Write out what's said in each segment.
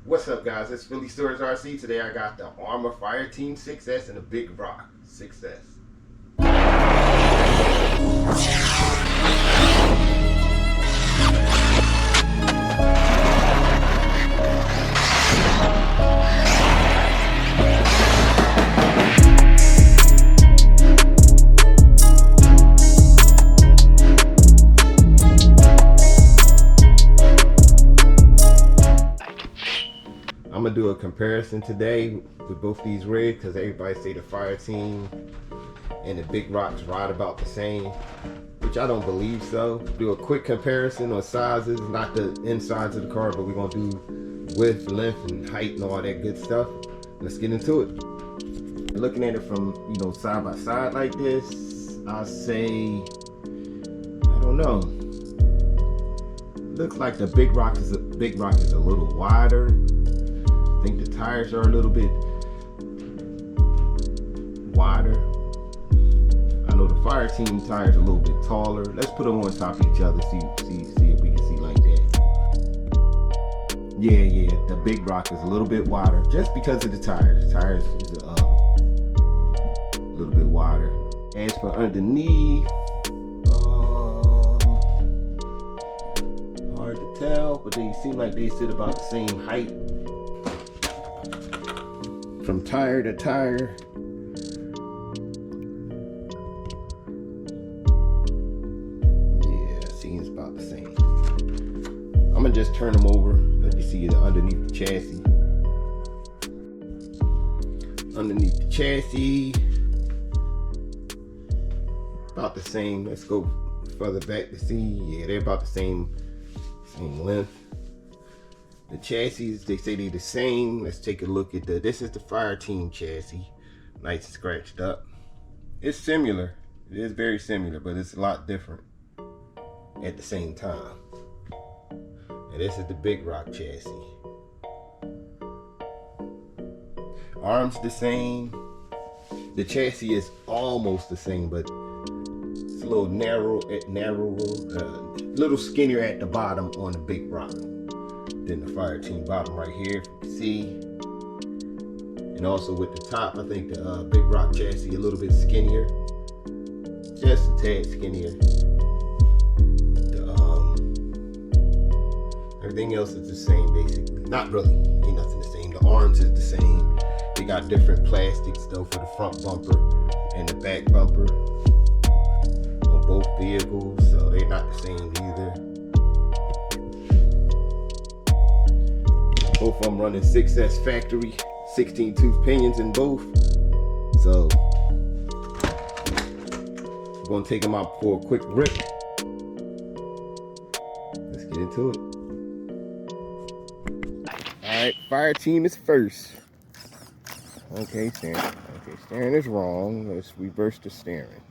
What's up, guys? It's Phillyswords RC. Today I got the Arrma Fireteam 6S and a Big Rock 6S. I'm gonna do a comparison today with both these rigs because everybody say the Fireteam and the Big Rock's right about the same, which I don't believe so. Do a quick comparison on sizes, not the insides of the car, but we're gonna do width, length, and height and all that good stuff. Let's get into it. Looking at it from, side by side like this, I'll say, I don't know. Looks like the Big Rock is a little wider. I think the tires are a little bit wider. I know the Fireteam tires are a little bit taller. Let's put them on top of each other, see if we can see like that. Yeah, the Big Rock is a little bit wider just because of the tires. The tires is a little bit wider. As for underneath, hard to tell, but they seem like they sit about the same height. From tire to tire, yeah, seems about the same. I'm gonna just turn them over, let you see it underneath the chassis. Underneath the chassis, about the same. Let's go further back to see. Yeah, they're about the same length. The chassis, they say they're the same. Let's take a look at this is the Fireteam chassis. Nice and scratched up. It's similar. It is very similar, but it's a lot different at the same time. And this is the Big Rock chassis. Arms the same. The chassis is almost the same, but it's a little narrower, little skinnier at the bottom on the Big Rock than the Fireteam bottom right here, if you can see. And also with the top, I think the Big Rock chassis a little bit skinnier, just a tad skinnier. Everything else is the same basically. Not really, ain't nothing the same. The arms is the same. They got different plastics though for the front bumper and the back bumper on both vehicles, so they're not the same either. Both of them running 6S factory, 16 tooth pinions in both. So I'm gonna take them out for a quick rip. Let's get into it. All right, Fireteam is first. Okay, steering. Okay, steering is wrong. Let's reverse the steering.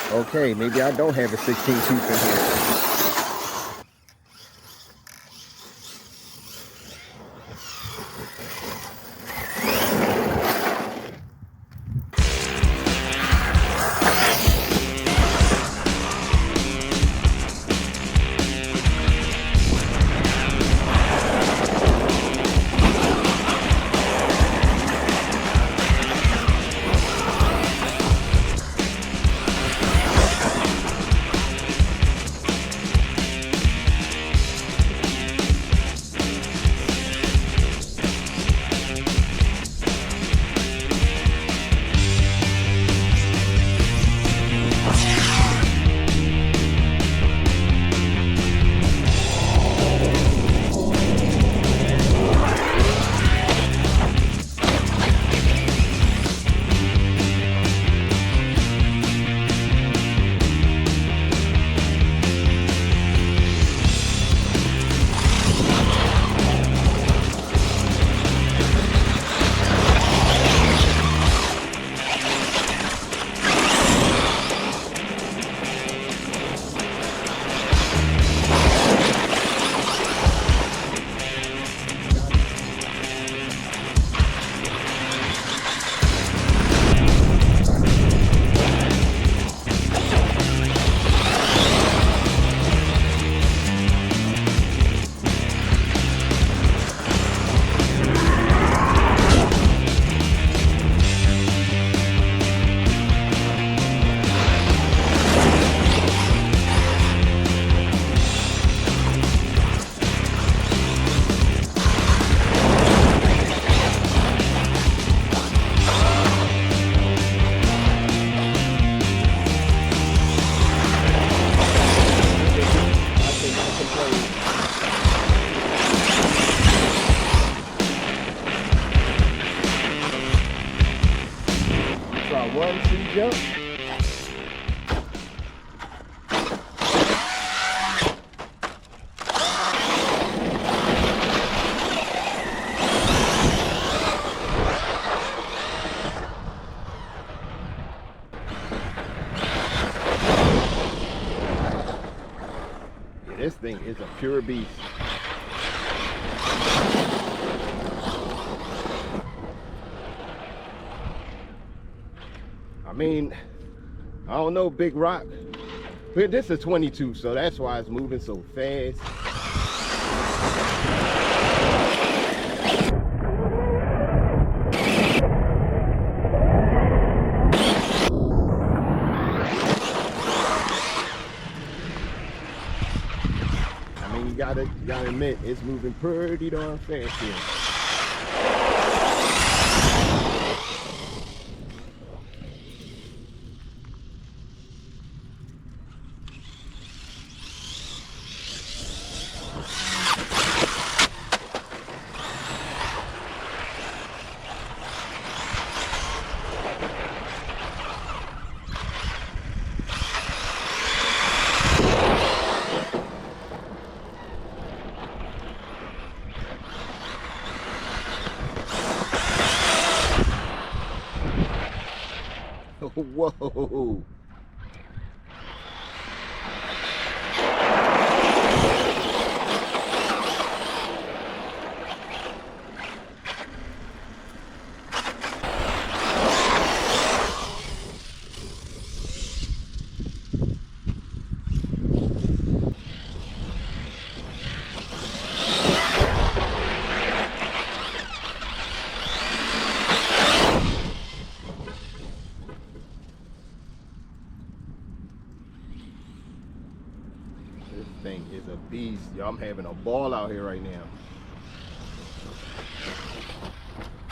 Okay, maybe I don't have a 16 tooth in here. jump. This thing is a pure beast. I mean, I don't know, big rock, but this is 22, so that's why it's moving so fast. You gotta admit, it's moving pretty darn fast here. Whoa. This thing is a beast. Y'all, I'm having a ball out here right now. I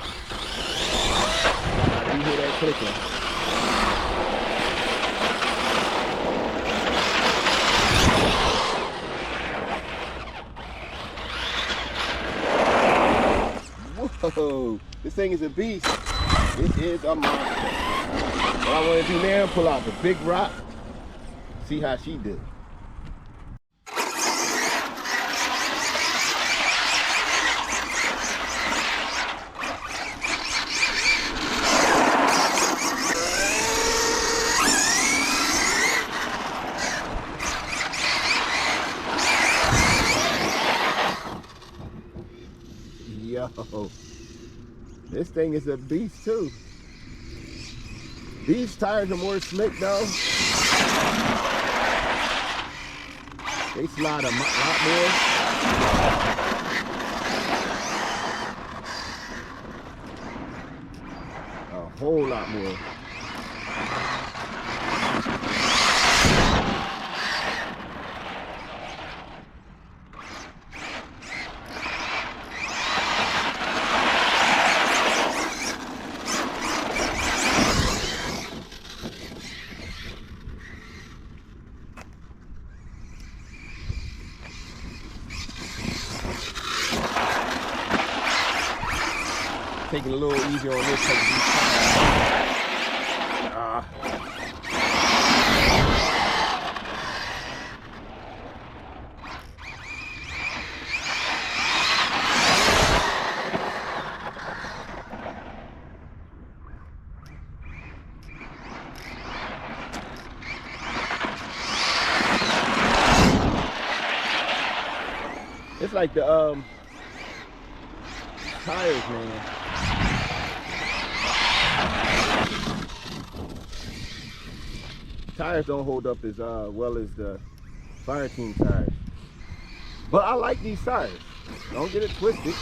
do hear that clicking. Whoa, this thing is a beast. This is a monster. What I want to do now, pull out the big rock, see how she did. Yo, this thing is a beast too. These tires are more slick though. They slide a lot more. A whole lot more. Taking a little easier on this because of these tires. It's like the tires, man. Tires don't hold up as well as the Fireteam tires, but I like these tires. Don't get it twisted.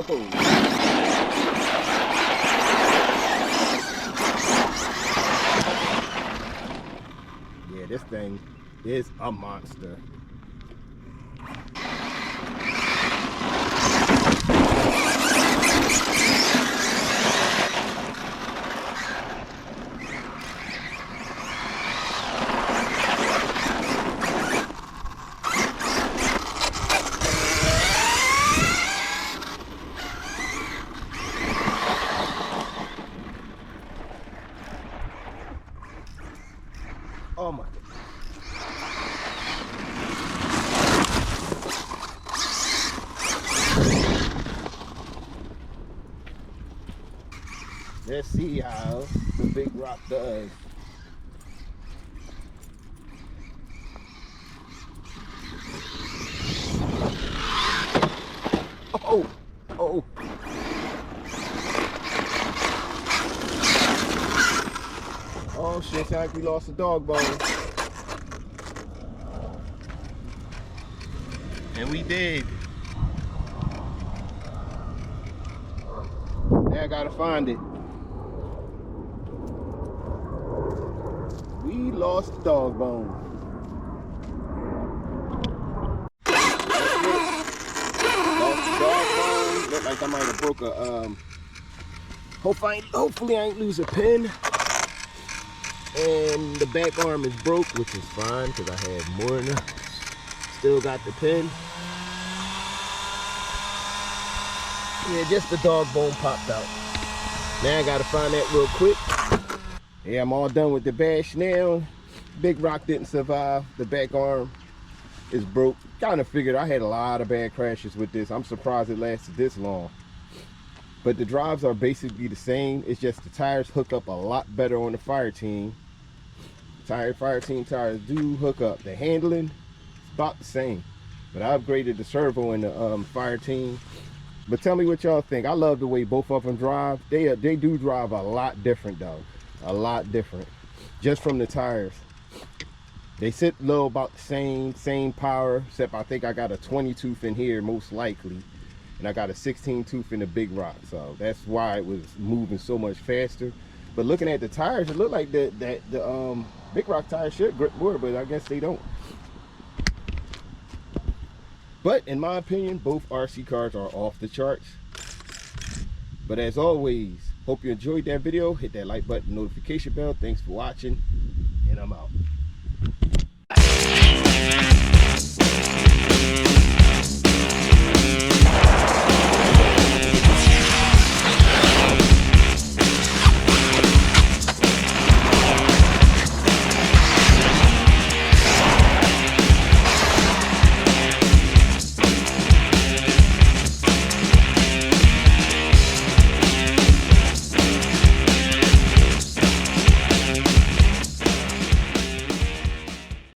Whoa. is a monster. Oh my God. Let's see how the big rock does. Oh, oh. Oh shit, sounds like we lost a dog bone. And we did. Now I gotta find it. We lost the dog bone. Lost the dog bone. Looked like I might have broke a hopefully I ain't lose a pin. And the back arm is broke, which is fine because I had more than enough. Still got the pin. Yeah, just the dog bone popped out. Now I gotta find that real quick. Yeah, I'm all done with the bash now. Big rock didn't survive. The back arm is broke. Kind of figured I had a lot of bad crashes with this. I'm surprised it lasted this long. But the drives are basically the same. It's just the tires hook up a lot better on the Fireteam. Fireteam tires do hook up. The handling is about the same. But I upgraded the servo in the Fireteam. But tell me what y'all think. I love the way both of them drive. They do drive a lot different though. A lot different. Just from the tires. They sit low about the same power, except I think I got a 20 tooth in here most likely. And I got a 16 tooth in the big rock. So that's why it was moving so much faster. But looking at the tires, it looked like the big rock tires should grip more, but I guess they don't. But in my opinion, both RC cars are off the charts. But as always, hope you enjoyed that video. Hit that like button, notification bell. Thanks for watching, and I'm out.